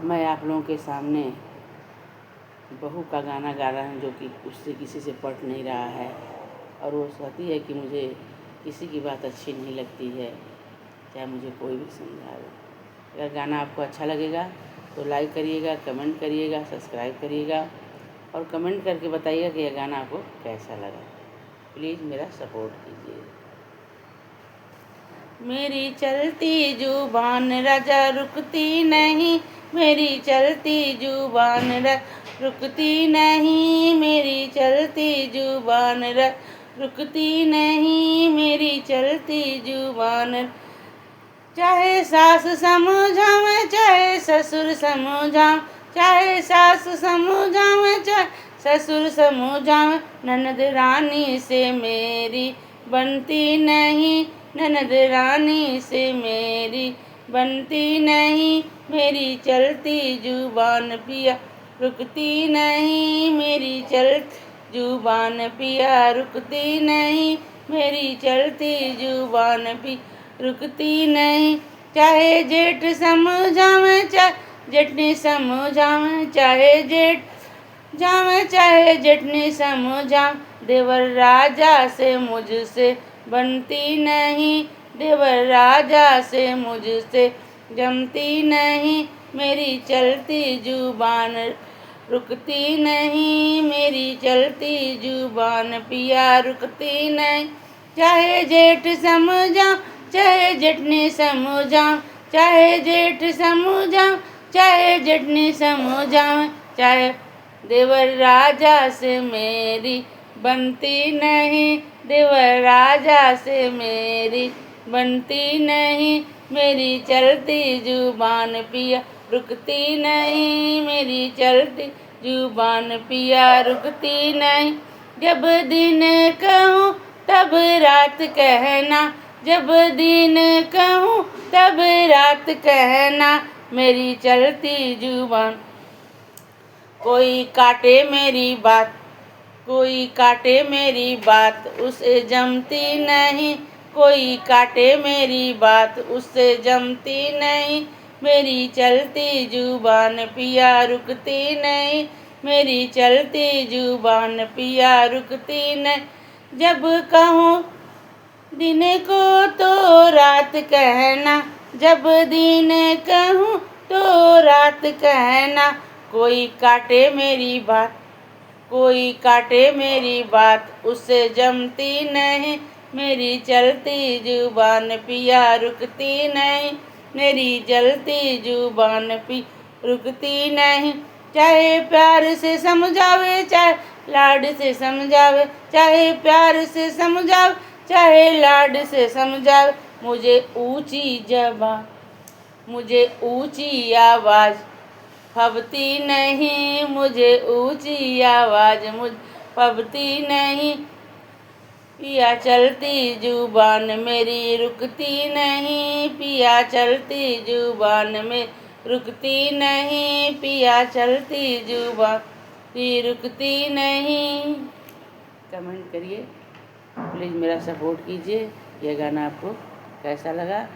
मैं आप लोगों के सामने बहू का गाना गा रहा हूँ, जो कि उससे किसी से पट नहीं रहा है। और वो कहती है कि मुझे किसी की बात अच्छी नहीं लगती है, चाहे मुझे कोई भी समझावे। अगर गाना आपको अच्छा लगेगा तो लाइक करिएगा, कमेंट करिएगा, सब्सक्राइब करिएगा और कमेंट करके बताइएगा कि यह गाना आपको कैसा लगा। प्लीज़ मेरा सपोर्ट कीजिए। मेरी चलती जुबान राजा रुकती नहीं, मेरी चलती जुबान रुकती नहीं, मेरी चलती जुबान रुकती नहीं, मेरी चलती जुबान। चाहे सास समझावे चाहे ससुर समझावे, चाहे सास समझावे चाहे ससुर समझावे, ननद रानी से मेरी बनती नहीं, ननद रानी से मेरी बनती नहीं, मेरी चलती जुबान पिया रुकती नहीं, मेरी चलती जुबान पिया रुकती नहीं, मेरी चलती जुबान भी रुकती नहीं। चाहे जेठ समझावे चाहे जेठनी समझावे, चाहे जेठ जावे चाहे जेठनी समझावे, देवर राजा से मुझसे बनती नहीं, देवर राजा से मुझसे जमती नहीं, मेरी चलती जुबान रुकती नहीं, मेरी चलती जुबान पिया रुकती नहीं। चाहे जेठ समझाओ चाहे जेठनी समझाओ, चाहे जेठ समझाओ चाहे जेठनी समझाओ, चाहे देवर राजा से मेरी बनती नहीं, देवर राजा से मेरी बनती नहीं, मेरी चलती जुबान पिया रुकती नहीं, मेरी चलती जुबान पिया रुकती नहीं। जब दिन कहूँ तब रात कहना, जब दिन कहूँ तब रात कहना, मेरी चलती जुबान। कोई काटे मेरी बात, कोई काटे मेरी बात, उसे जमती नहीं, कोई काटे मेरी बात, उससे जमती नहीं, मेरी चलती जुबान पिया रुकती नहीं, मेरी चलती जुबान पिया रुकती नहीं। जब कहूँ दिन को तो रात कहना, जब दिन कहूँ तो रात कहना, कोई काटे मेरी बात, कोई काटे मेरी बात, उससे जमती नहीं, मेरी चलती जुबान पिया रुकती नहीं, मेरी चलती जुबान पी रुकती नहीं। चाहे प्यार से समझावे चाहे लाड से समझावे, चाहे प्यार से समझावे चाहे लाड से समझावे, मुझे ऊंची ज़बान मुझे ऊंची आवाज़ फबती नहीं, मुझे ऊंची आवाज़ मुझ फबती नहीं, पिया चलती जुबान मेरी रुकती नहीं, पिया चलती जुबान में रुकती नहीं, पिया चलती जुबान भी रुकती नहीं। कमेंट करिए, प्लीज़ मेरा सपोर्ट कीजिए। यह गाना आपको कैसा लगा।